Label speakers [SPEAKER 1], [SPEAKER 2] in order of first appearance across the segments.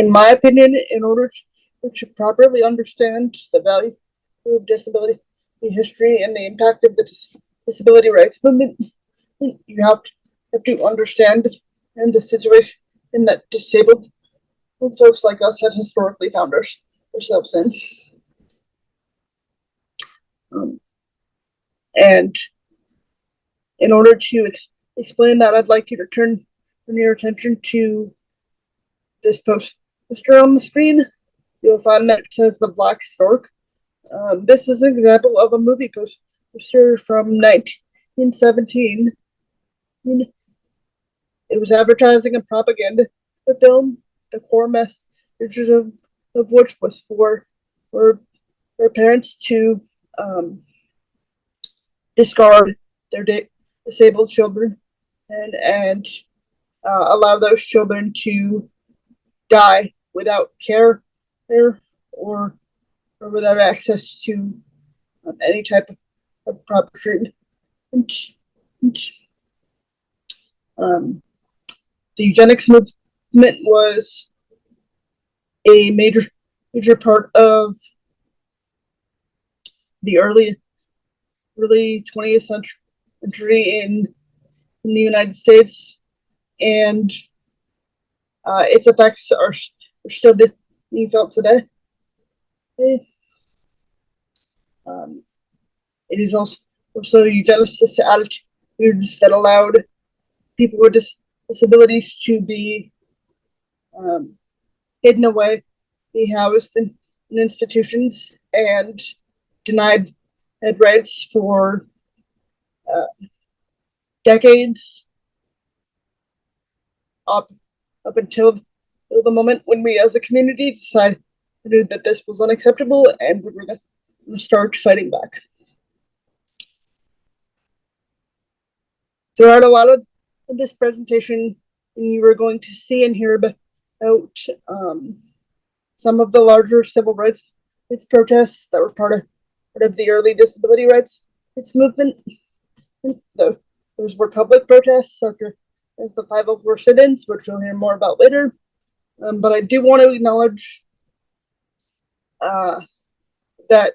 [SPEAKER 1] in my opinion, in order to properly understand the value of disability, the history, and the impact of the disability rights movement, you have to understand and the situation in that disabled folks like us have historically found ourselves in. And in order to explain that, I'd like you to turn your attention to this poster on the screen. You'll find that it says The Black Stork. This is an example of a movie poster from 1917. It was advertising and propaganda. The film, the core message of which was for parents to discard their disabled children and allow those children to die without care or without access to any type of proper treatment. The eugenics movement was a major part of the early 20th century in the United States, and its effects are still being felt today. It is also eugenicist attitudes that allowed people with disabilities to be hidden away, be housed in institutions, and denied rights for decades up until the moment when we as a community decided that this was unacceptable and we were going to start fighting back. Throughout a lot of this presentation, you are going to see and hear about some of the larger civil rights protests that were part of the early disability rights movement. Those were public protests, such as the 504 sit-ins, which you'll hear more about later. But I do want to acknowledge that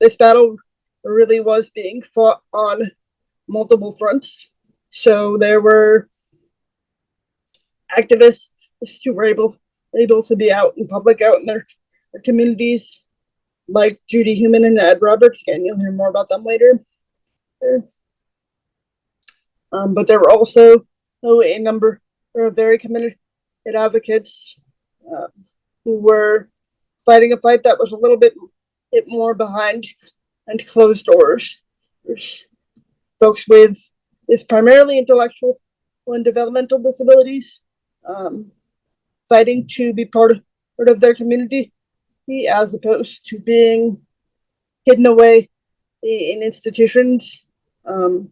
[SPEAKER 1] this battle really was being fought on multiple fronts. So there were activists who were able to be out in public, out in their communities, like Judy Heumann and Ed Roberts. Again, you'll hear more about them later. But there were also a number of very committed advocates who were fighting a fight that was a little bit more behind and closed doors. There's folks with primarily intellectual and developmental disabilities fighting to be part of their community, as opposed to being hidden away in institutions the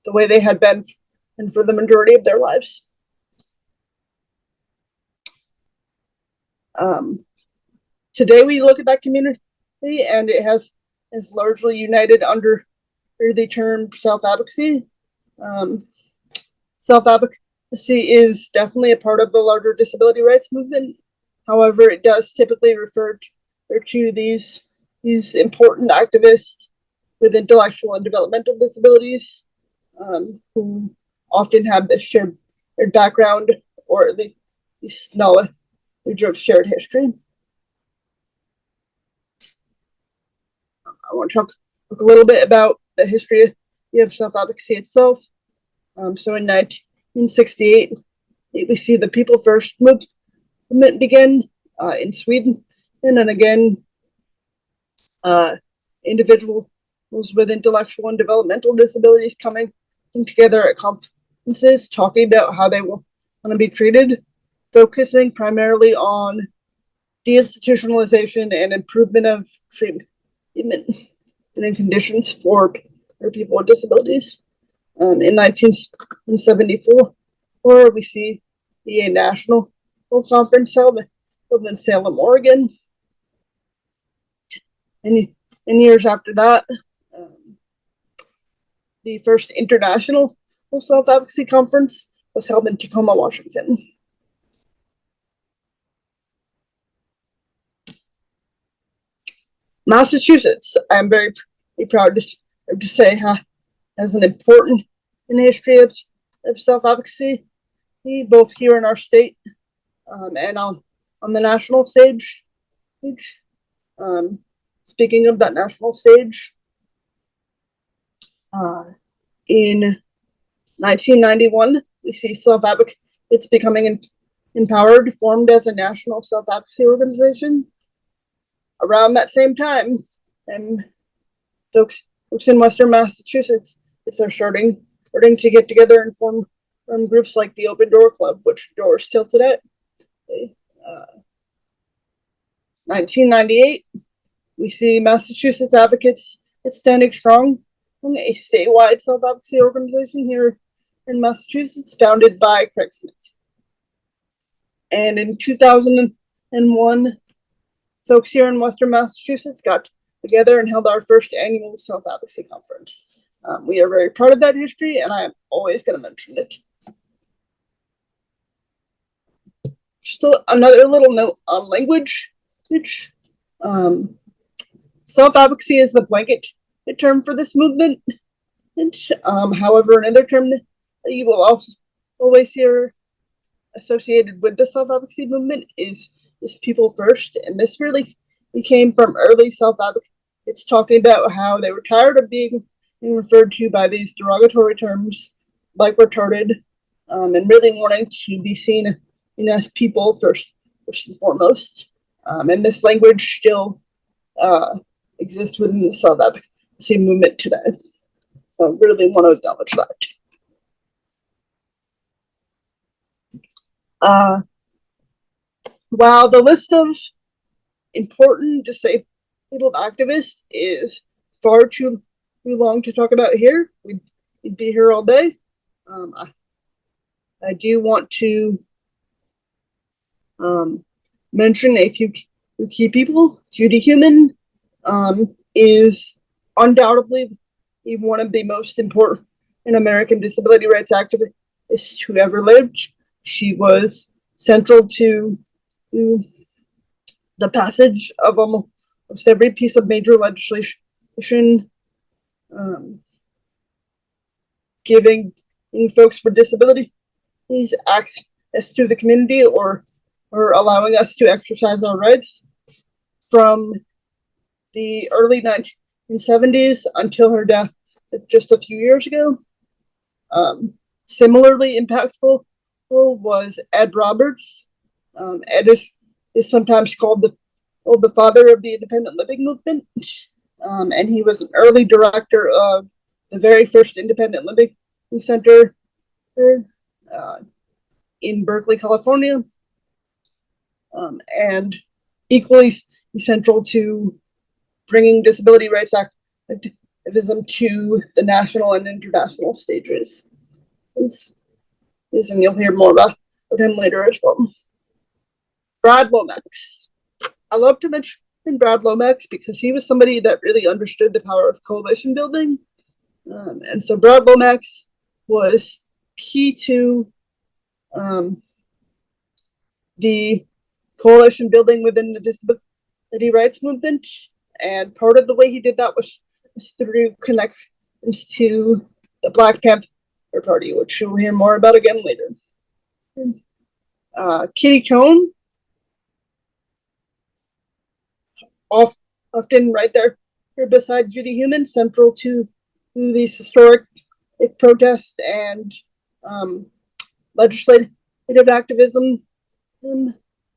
[SPEAKER 1] way they had been and for the majority of their lives. Today we look at that community, and it is largely united under the term self-advocacy. Self-advocacy is definitely a part of the larger disability rights movement. However, it does typically refer to these important activists with intellectual and developmental disabilities who often have this shared background or at least knowledge of shared history. I want to talk a little bit about the history of self-advocacy itself. So in 1968, we see the People First movement begin in Sweden, and then again, individuals with intellectual and developmental disabilities coming together at conferences, talking about how they want to be treated, focusing primarily on deinstitutionalization and improvement of treatment and conditions for people with disabilities. In 1974, we see the National Conference held in Salem, Oregon. And years after that, the first International Self-Advocacy Conference was held in Tacoma, Washington. Massachusetts, I'm very proud to say, has an important in the history of self-advocacy, both here in our state and on the national stage. Um, Speaking of that national stage, in 1991, we see self-advocates becoming empowered, formed as a national self-advocacy organization. Around that same time, and folks in Western Massachusetts, are starting to get together and form groups like the Open Door Club, which doors still today. 1998, we see Massachusetts advocates standing strong in a statewide self-advocacy organization here in Massachusetts, founded by Craig Smith. And in 2001, folks here in Western Massachusetts got together and held our first annual self-advocacy conference. We are very proud of that history, and I am always going to mention it. Just another little note on language. Self-advocacy is the blanket term for this movement. However, another term that you will also always hear associated with the self-advocacy movement is people first. And this really came from early self-advocates talking about how they were tired of being referred to by these derogatory terms like retarded, and really wanting to be seen as people first and foremost. And this language still exists within the self-advocacy movement today. So I really want to acknowledge that. While the list of important disabled activists is far too long to talk about here, we'd be here all day. I do want to mention a few key people. Judy Heumann is undoubtedly one of the most important American disability rights activists who ever lived. She was central to the passage of almost every piece of major legislation giving folks with disabilities access to the community or allowing us to exercise our rights from the early 1970s until her death just a few years ago. Similarly impactful was Ed Roberts. Ed is sometimes called the father of the independent living movement, and he was an early director of the very first independent living center in Berkeley, California, and equally central to bringing disability rights activism to the national and international stages. And you'll hear more about him later as well. Brad Lomax. I love to mention Brad Lomax because he was somebody that really understood the power of coalition building. And so Brad Lomax was key to the coalition building within the disability rights movement. And part of the way he did that was through connections to the Black Panther Party, which you'll hear more about again later. Kitty Cone, often right there beside Judy Heumann, central to these historic protests and legislative activism.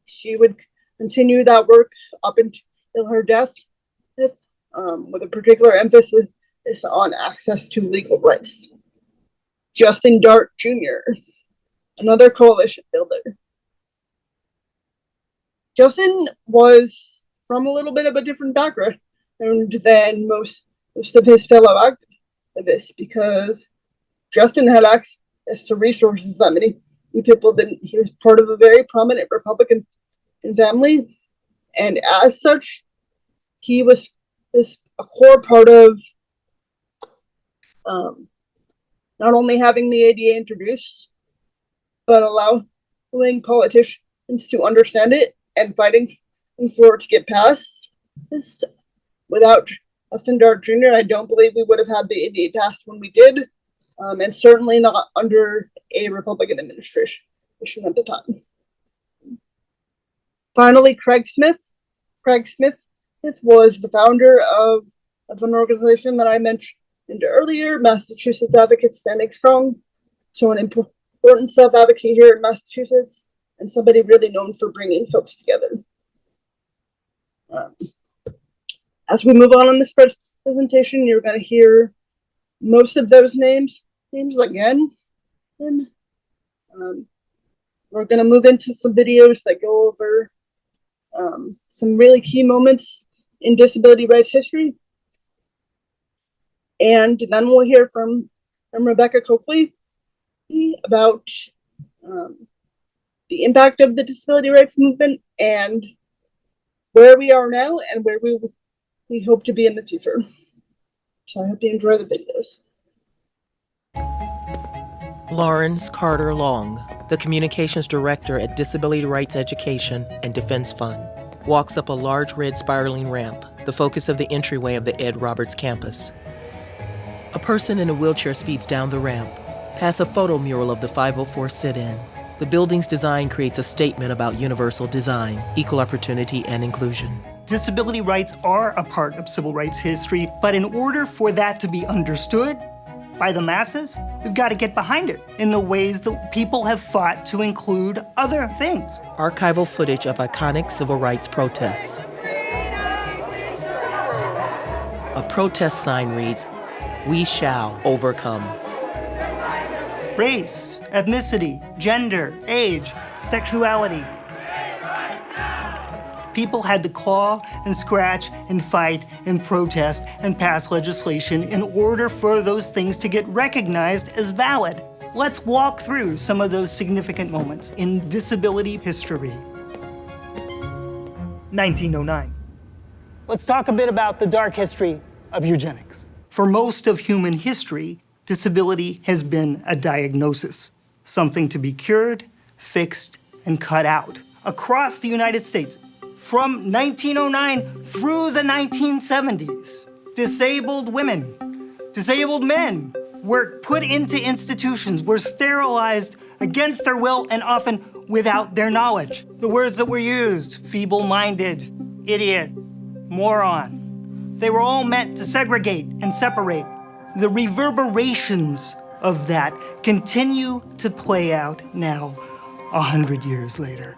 [SPEAKER 1] She would continue that work up until her death, with a particular emphasis on access to legal rights. Justin Dart Jr., another coalition builder. Justin was from a little bit of a different background than most of his fellow activists because Justin had access to resources that many people didn't. He was part of a very prominent Republican family, and as such, he was a core part of not only having the ADA introduced, but allowing politicians to understand it and fighting for it to get passed. Without Justin Dart Jr., I don't believe we would have had the ADA passed when we did, and certainly not under a Republican administration at the time. Finally, Craig Smith. Craig Smith was the founder of an organization that I mentioned earlier, Massachusetts Advocates Standing Strong. So an important self-advocate here in Massachusetts, and somebody really known for bringing folks together. As we move on in this presentation, you're going to hear most of those names again. And we're going to move into some videos that go over some really key moments in disability rights history. And then we'll hear from Rebecca Coakley about the impact of the disability rights movement and where we are now and where we hope to be in the future. So I hope you enjoy the videos.
[SPEAKER 2] Lawrence Carter Long, the Communications Director at Disability Rights Education and Defense Fund, walks up a large red spiraling ramp, the focus of the entryway of the Ed Roberts campus. A person in a wheelchair speeds down the ramp, past a photo mural of the 504 sit-in. The building's design creates a statement about universal design, equal opportunity, and inclusion.
[SPEAKER 3] Disability rights are a part of civil rights history, but in order for that to be understood by the masses, we've got to get behind it in the ways that people have fought to include other things.
[SPEAKER 2] Archival footage of iconic civil rights protests. A protest sign reads, "We shall overcome."
[SPEAKER 3] Race, ethnicity, gender, age, sexuality. People had to claw and scratch and fight and protest and pass legislation in order for those things to get recognized as valid. Let's walk through some of those significant moments in disability history. 1909. Let's talk a bit about the dark history of eugenics. For most of human history, disability has been a diagnosis, something to be cured, fixed, and cut out. Across the United States, from 1909 through the 1970s, disabled women, disabled men were put into institutions, were sterilized against their will and often without their knowledge. The words that were used, feeble-minded, idiot, moron, they were all meant to segregate and separate. The reverberations of that continue to play out now, 100 years later.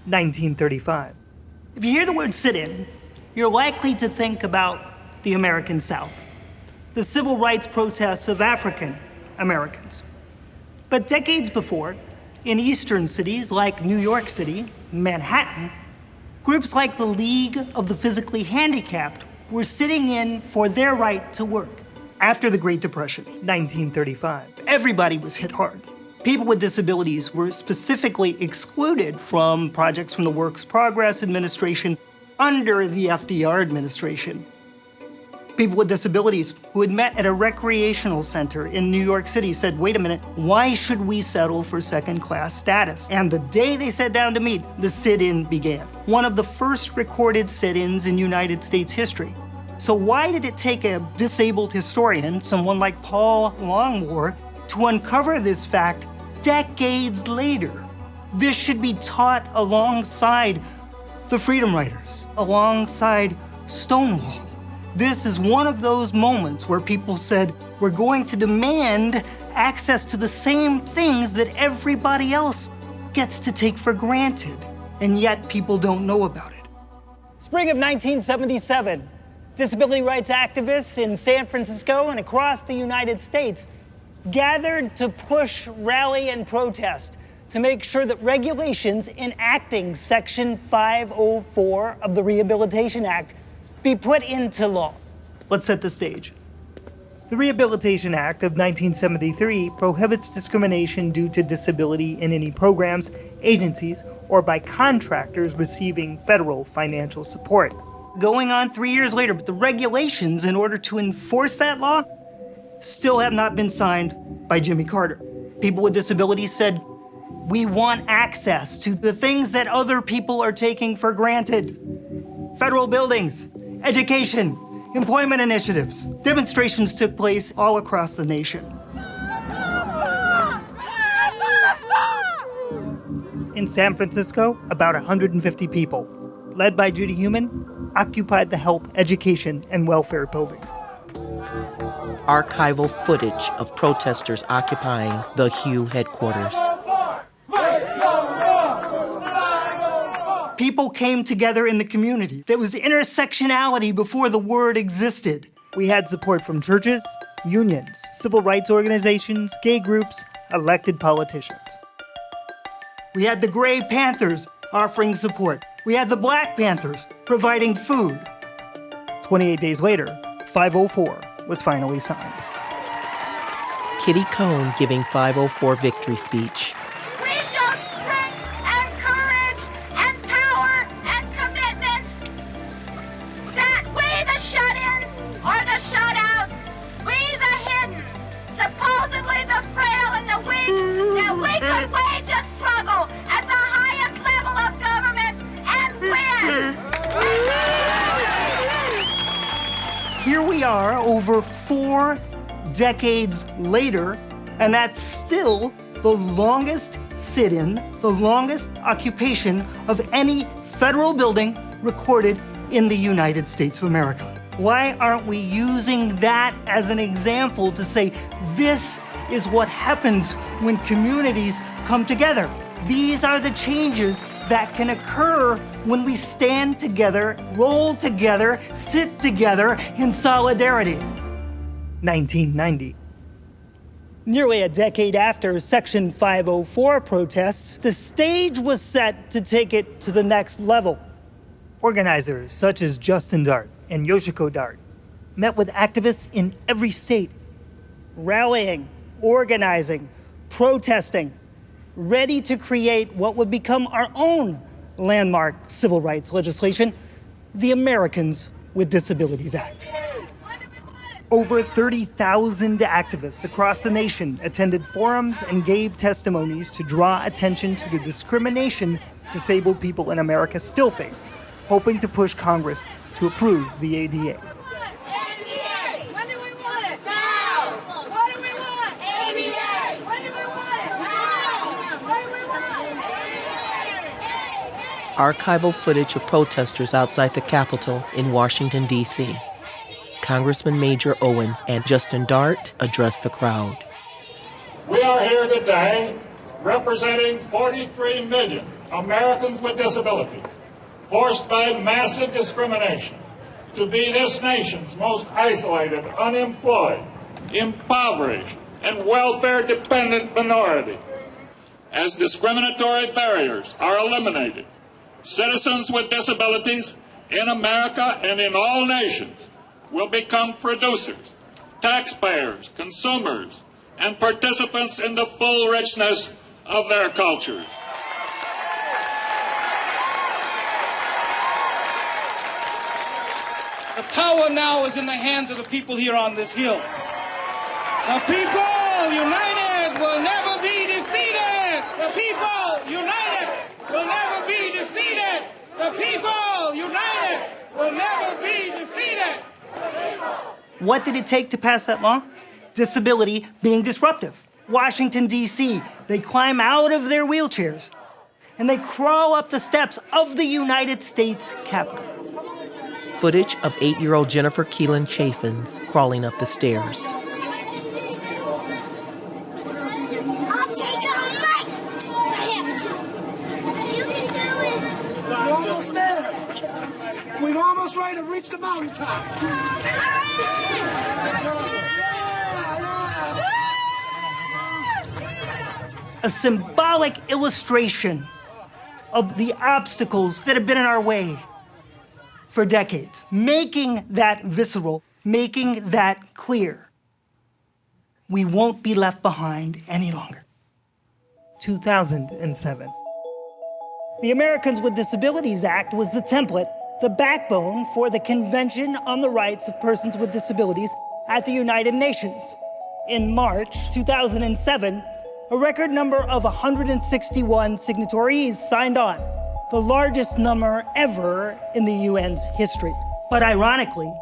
[SPEAKER 3] 1935. If you hear the word sit-in, you're likely to think about the American South, the civil rights protests of African Americans. But decades before, in eastern cities like New York City, Manhattan, groups like the League of the Physically Handicapped were sitting in for their right to work. After the Great Depression, 1935, everybody was hit hard. People with disabilities were specifically excluded from projects from the Works Progress Administration under the FDR administration. People with disabilities who had met at a recreational center in New York City said, wait a minute, why should we settle for second-class status? And the day they sat down to meet, the sit-in began. One of the first recorded sit-ins in United States history. So why did it take a disabled historian, someone like Paul Longmore, to uncover this fact decades later? This should be taught alongside the Freedom Riders, alongside Stonewall. This is one of those moments where people said, we're going to demand access to the same things that everybody else gets to take for granted, and yet people don't know about it. Spring of 1977, disability rights activists in San Francisco and across the United States gathered to push, rally, and protest to make sure that regulations enacting Section 504 of the Rehabilitation Act be put into law. Let's set the stage. The Rehabilitation Act of 1973 prohibits discrimination due to disability in any programs, agencies, or by contractors receiving federal financial support. Going on 3 years later, but the regulations in order to enforce that law still have not been signed by Jimmy Carter. People with disabilities said, we want access to the things that other people are taking for granted. Federal buildings, education, employment initiatives. Demonstrations took place all across the nation. In San Francisco, about 150 people, led by Judy Heumann, occupied the health, education, and welfare building.
[SPEAKER 2] Archival footage of protesters occupying the HUE headquarters.
[SPEAKER 3] People came together in the community. There was intersectionality before the word existed. We had support from churches, unions, civil rights organizations, gay groups, elected politicians. We had the Gray Panthers offering support. We had the Black Panthers providing food. 28 days later, 504 was finally signed.
[SPEAKER 2] Kitty Cone giving 504 victory speech.
[SPEAKER 4] We show strength and courage and power and commitment that we the shut-ins or the shut-outs, we the hidden, supposedly the frail and the weak, that we could wage a struggle at the highest level of government and win.
[SPEAKER 3] Here we are over 4 decades later, and that's still the longest sit-in, the longest occupation of any federal building recorded in the United States of America. Why aren't we using that as an example to say this is what happens when communities come together? These are the changes that can occur when we stand together, roll together, sit together in solidarity. 1990. Nearly a decade after Section 504 protests, the stage was set to take it to the next level. Organizers such as Justin Dart and Yoshiko Dart met with activists in every state, rallying, organizing, protesting, ready to create what would become our own landmark civil rights legislation, the Americans with Disabilities Act. Over 30,000 activists across the nation attended forums and gave testimonies to draw attention to the discrimination disabled people in America still faced, hoping to push Congress to approve the ADA.
[SPEAKER 4] When do we want it? Now! What do we want? ADA! When do we want it? Now! What do we want? ADA!
[SPEAKER 2] Archival footage of protesters outside the Capitol in Washington, D.C. Congressman Major Owens and Justin Dart addressed the crowd.
[SPEAKER 5] We are here today representing 43 million Americans with disabilities, forced by massive discrimination to be this nation's most isolated, unemployed, impoverished, and welfare-dependent minority. As discriminatory barriers are eliminated, citizens with disabilities in America and in all nations will become producers, taxpayers, consumers, and participants in the full richness of their cultures.
[SPEAKER 6] The power now is in the hands of the people here on this hill. The people united will never be defeated. The people united will never be defeated. The people united will never be defeated.
[SPEAKER 3] What did it take to pass that law? Disability being disruptive. Washington, D.C., they climb out of their wheelchairs and they crawl up the steps of the United States Capitol.
[SPEAKER 2] Footage of 8-year-old Jennifer Keelan Chaffins crawling up the stairs.
[SPEAKER 4] I'll take it on Mike! I have to. You can do it!
[SPEAKER 7] We're almost there. We're almost ready to reach the mountaintop.
[SPEAKER 3] A symbolic illustration of the obstacles that have been in our way for decades, making that visceral, making that clear. We won't be left behind any longer. 2007. The Americans with Disabilities Act was the template, the backbone for the Convention on the Rights of Persons with Disabilities at the United Nations. In March 2007, a record number of 161 signatories signed on, the largest number ever in the UN's history. But ironically,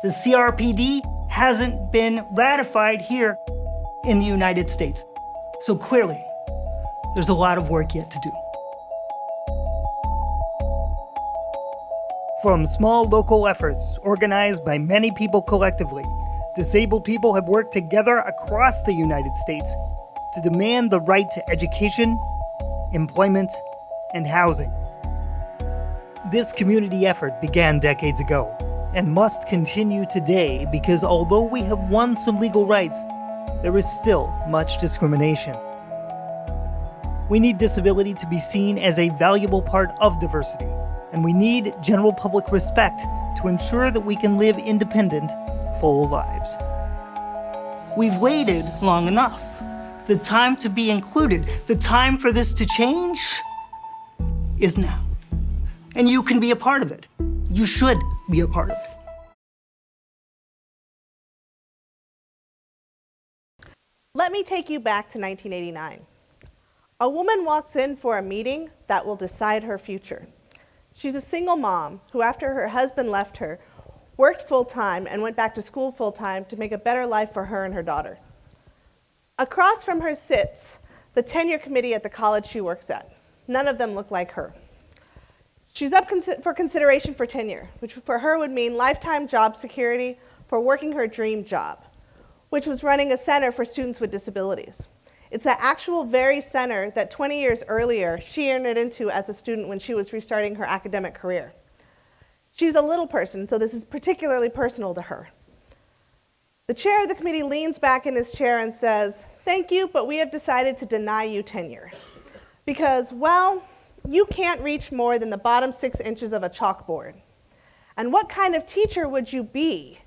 [SPEAKER 3] the CRPD hasn't been ratified here in the United States. So clearly, there's a lot of work yet to do. From small local efforts organized by many people collectively, disabled people have worked together across the United States to demand the right to education, employment, and housing. This community effort began decades ago and must continue today because although we have won some legal rights, there is still much discrimination. We need disability to be seen as a valuable part of diversity, and we need general public respect to ensure that we can live independent, full lives. We've waited long enough. The time to be included, the time for this to change is now. And you can be a part of it. You should be a part of it.
[SPEAKER 8] Let me take you back to 1989. A woman walks in for a meeting that will decide her future. She's a single mom who, after her husband left her, worked full-time and went back to school full-time to make a better life for her and her daughter. Across from her sits the tenure committee at the college she works at. None of them look like her. She's up for consideration for tenure, which for her would mean lifetime job security for working her dream job, which was running a center for students with disabilities. It's the actual very center that 20 years earlier she entered into as a student when she was restarting her academic career. She's a little person, so this is particularly personal to her. The chair of the committee leans back in his chair and says, "Thank you, but we have decided to deny you tenure. Because, well, you can't reach more than the bottom 6 inches of a chalkboard. And what kind of teacher would you be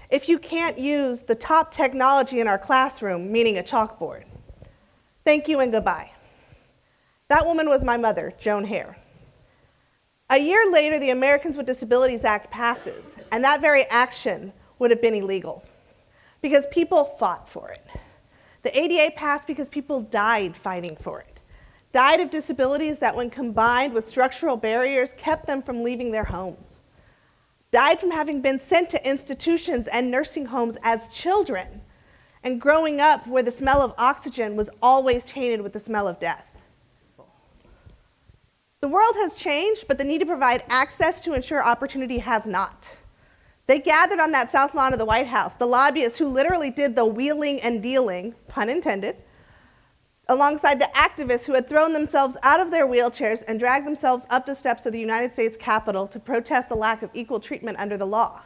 [SPEAKER 8] if you can't use the top technology in our classroom, meaning a chalkboard? Thank you and goodbye." That woman was my mother, Joan Hare. A year later, the Americans with Disabilities Act passes, and that very action would have been illegal because people fought for it. The ADA passed because people died fighting for it. Died of disabilities that, when combined with structural barriers, kept them from leaving their homes. Died from having been sent to institutions and nursing homes as children, and growing up where the smell of oxygen was always tainted with the smell of death. The world has changed, but the need to provide access to ensure opportunity has not. They gathered on that south lawn of the White House, the lobbyists who literally did the wheeling and dealing, pun intended, alongside the activists who had thrown themselves out of their wheelchairs and dragged themselves up the steps of the United States Capitol to protest the lack of equal treatment under the law.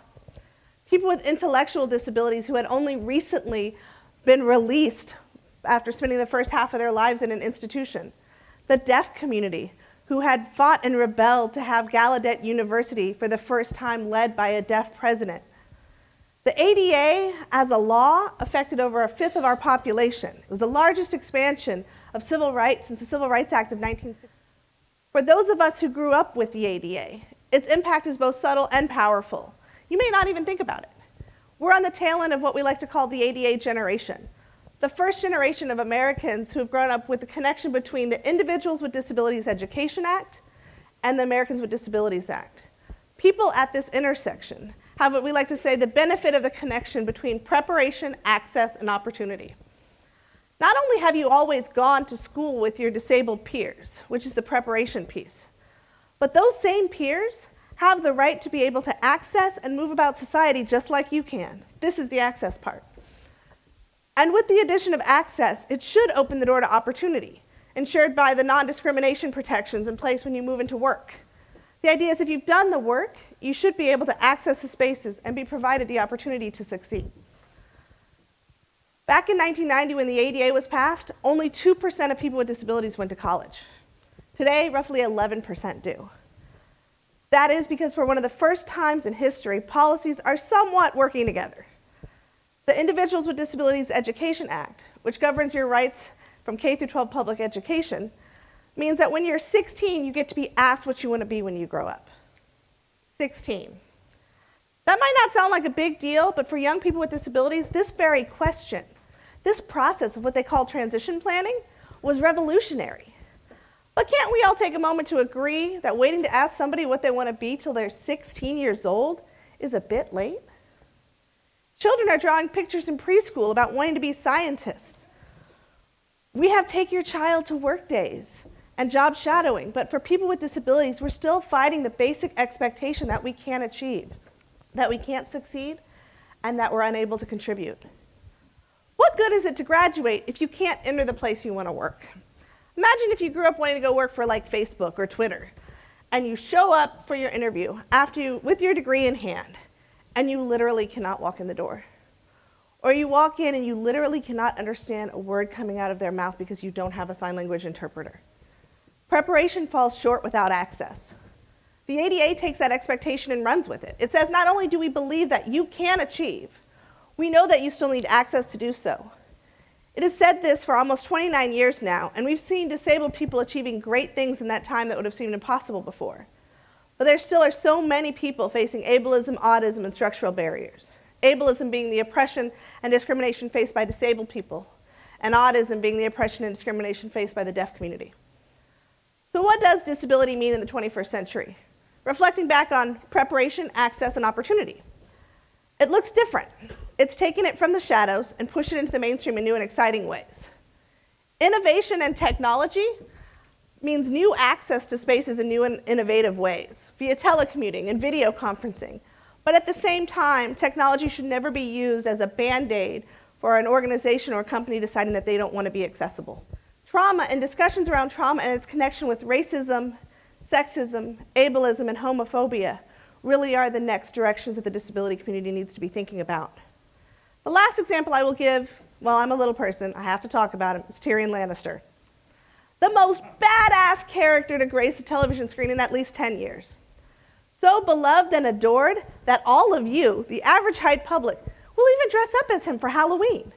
[SPEAKER 8] People with intellectual disabilities who had only recently been released after spending the first half of their lives in an institution. The deaf community who had fought and rebelled to have Gallaudet University for the first time led by a deaf president. The ADA, as a law, affected over 1/5 of our population. It was the largest expansion of civil rights since the Civil Rights Act of 1960. For those of us who grew up with the ADA, its impact is both subtle and powerful. You may not even think about it. We're on the tail end of what we like to call the ADA generation. The first generation of Americans who have grown up with the connection between the Individuals with Disabilities Education Act and the Americans with Disabilities Act. People at this intersection have what we like to say the benefit of the connection between preparation, access, and opportunity. Not only have you always gone to school with your disabled peers, which is the preparation piece, but those same peers have the right to be able to access and move about society just like you can. This is the access part. And with the addition of access, it should open the door to opportunity, ensured by the non-discrimination protections in place when you move into work. The idea is if you've done the work, you should be able to access the spaces and be provided the opportunity to succeed. Back in 1990, when the ADA was passed, only 2% of people with disabilities went to college. Today, roughly 11% do. That is because for one of the first times in history, policies are somewhat working together. The Individuals with Disabilities Education Act, which governs your rights from K through 12 public education, means that when you're 16, you get to be asked what you want to be when you grow up. 16. That might not sound like a big deal, but for young people with disabilities, this very question, this process of what they call transition planning, was revolutionary. But can't we all take a moment to agree that waiting to ask somebody what they want to be till they're 16 years old is a bit late. Children are drawing pictures in preschool about wanting to be scientists. We have take your child to work days and job shadowing, but for people with disabilities, we're still fighting the basic expectation that we can't achieve, that we can't succeed, and that we're unable to contribute. What good is it to graduate if you can't enter the place you want to work? Imagine if you grew up wanting to go work for like Facebook or Twitter, and you show up for your interview with your degree in hand, and you literally cannot walk in the door. Or you walk in and you literally cannot understand a word coming out of their mouth because you don't have a sign language interpreter. Preparation falls short without access. The ADA takes that expectation and runs with it. It says not only do we believe that you can achieve, we know that you still need access to do so. It has said this for almost 29 years now, and we've seen disabled people achieving great things in that time that would have seemed impossible before. But there still are so many people facing ableism, autism, and structural barriers. Ableism being the oppression and discrimination faced by disabled people, and autism being the oppression and discrimination faced by the deaf community. So what does disability mean in the 21st century? Reflecting back on preparation, access, and opportunity. It looks different. It's taken it from the shadows and pushed it into the mainstream in new and exciting ways. Innovation and technology means new access to spaces in new and innovative ways, via telecommuting and video conferencing. But at the same time, technology should never be used as a Band-Aid for an organization or a company deciding that they don't want to be accessible. Trauma and discussions around trauma and its connection with racism, sexism, ableism, and homophobia really are the next directions that the disability community needs to be thinking about. The last example I will give, well, I'm a little person, I have to talk about him, is Tyrion Lannister. The most badass character to grace the television screen in at least 10 years. So beloved and adored that all of you, the average height public, will even dress up as him for Halloween.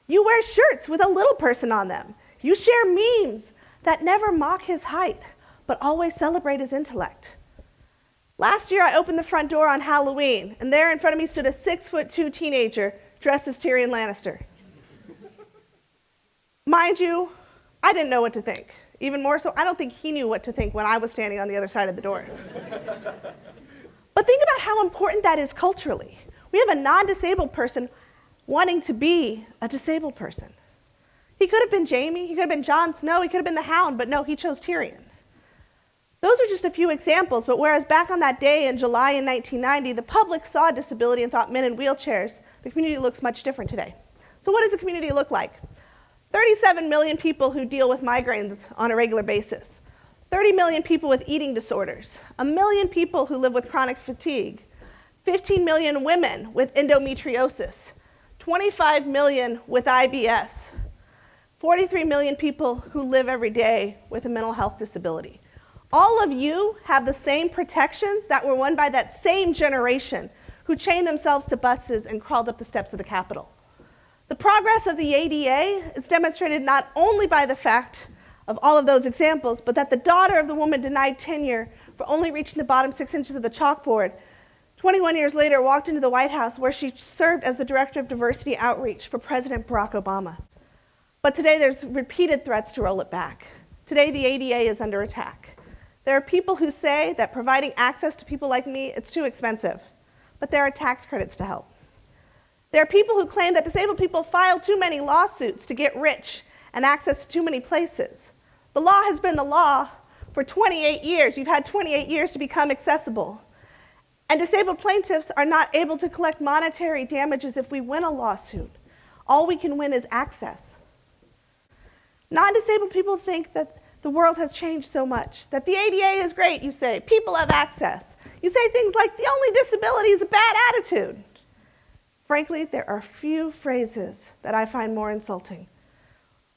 [SPEAKER 8] You wear shirts with a little person on them. You share memes that never mock his height, but always celebrate his intellect. Last year, I opened the front door on Halloween, and there in front of me stood a 6'2" teenager dressed as Tyrion Lannister. Mind you, I didn't know what to think. Even more so, I don't think he knew what to think when I was standing on the other side of the door. But think about how important that is culturally. We have a non-disabled person wanting to be a disabled person. He could have been Jaime, he could have been Jon Snow, he could have been the Hound, but no, he chose Tyrion. Those are just a few examples, but whereas back on that day in July in 1990, the public saw disability and thought men in wheelchairs, the community looks much different today. So what does the community look like? 37 million people who deal with migraines on a regular basis, 30 million people with eating disorders, 1 million people who live with chronic fatigue, 15 million women with endometriosis, 25 million with IBS, 43 million people who live every day with a mental health disability. All of you have the same protections that were won by that same generation who chained themselves to buses and crawled up the steps of the Capitol. The progress of the ADA is demonstrated not only by the fact of all of those examples, but that the daughter of the woman denied tenure for only reaching the bottom 6 inches of the chalkboard, 21 years later walked into the White House where she served as the Director of Diversity Outreach for President Barack Obama. But today there's repeated threats to roll it back. Today the ADA is under attack. There are people who say that providing access to people like me, it's too expensive, but there are tax credits to help. There are people who claim that disabled people file too many lawsuits to get rich and access to too many places. The law has been the law for 28 years. You've had 28 years to become accessible. And disabled plaintiffs are not able to collect monetary damages if we win a lawsuit. All we can win is access. Non-disabled people think that the world has changed so much, that the ADA is great, you say. People have access. You say things like, the only disability is a bad attitude. Frankly, there are few phrases that I find more insulting.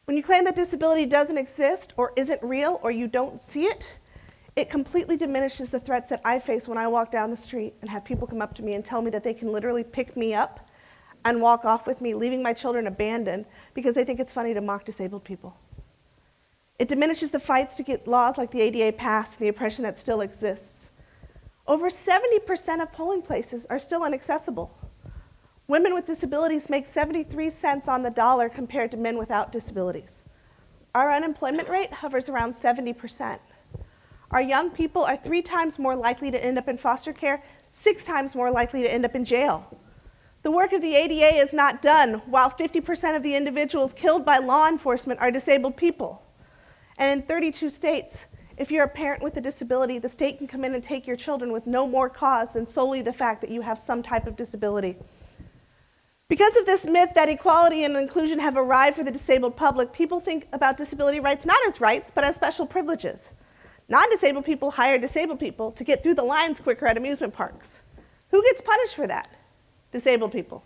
[SPEAKER 8] When you claim that disability doesn't exist or isn't real or you don't see it, it completely diminishes the threats that I face when I walk down the street and have people come up to me and tell me that they can literally pick me up and walk off with me, leaving my children abandoned because they think it's funny to mock disabled people. It diminishes the fights to get laws like the ADA passed and the oppression that still exists. Over 70% of polling places are still inaccessible. Women with disabilities make 73 cents on the dollar compared to men without disabilities. Our unemployment rate hovers around 70%. Our young people are 3 times more likely to end up in foster care, 6 times more likely to end up in jail. The work of the ADA is not done while 50% of the individuals killed by law enforcement are disabled people. And in 32 states, if you're a parent with a disability, the state can come in and take your children with no more cause than solely the fact that you have some type of disability. Because of this myth that equality and inclusion have arrived for the disabled public, people think about disability rights not as rights, but as special privileges. Non-disabled people hire disabled people to get through the lines quicker at amusement parks. Who gets punished for that? Disabled people.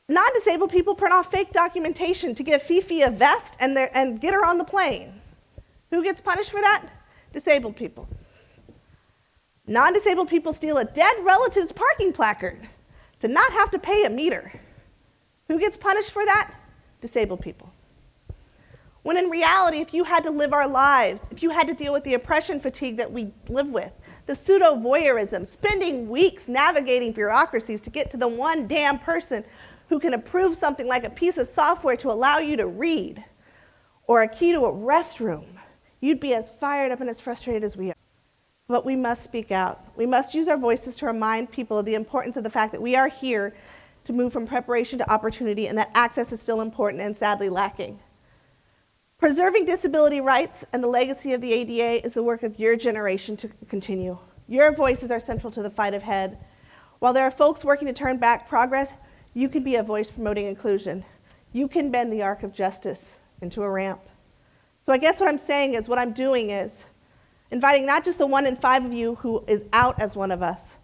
[SPEAKER 8] Non-disabled people print off fake documentation to give Fifi a vest and get her on the plane. Who gets punished for that? Disabled people. Non-disabled people steal a dead relative's parking placard to not have to pay a meter. Who gets punished for that? Disabled people. When in reality, if you had to live our lives, if you had to deal with the oppression fatigue that we live with, the pseudo-voyeurism, spending weeks navigating bureaucracies to get to the one damn person who can approve something like a piece of software to allow you to read, or a key to a restroom, you'd be as fired up and as frustrated as we are. But we must speak out. We must use our voices to remind people of the importance of the fact that we are here to move from preparation to opportunity and that access is still important and sadly lacking. Preserving disability rights and the legacy of the ADA is the work of your generation to continue. Your voices are central to the fight ahead. While there are folks working to turn back progress, you can be a voice promoting inclusion. You can bend the arc of justice into a ramp. So I guess what I'm saying is, what I'm doing is inviting not just the 1 in 5 of you who is out as one of us,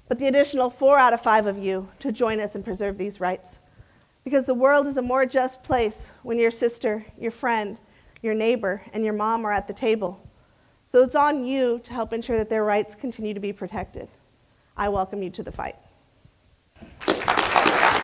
[SPEAKER 8] but the additional 4 out of 5 of you to join us and preserve these rights. Because the world is a more just place when your sister, your friend, your neighbor, and your mom are at the table. So it's on you to help ensure that their rights continue to be protected. I welcome you to the fight.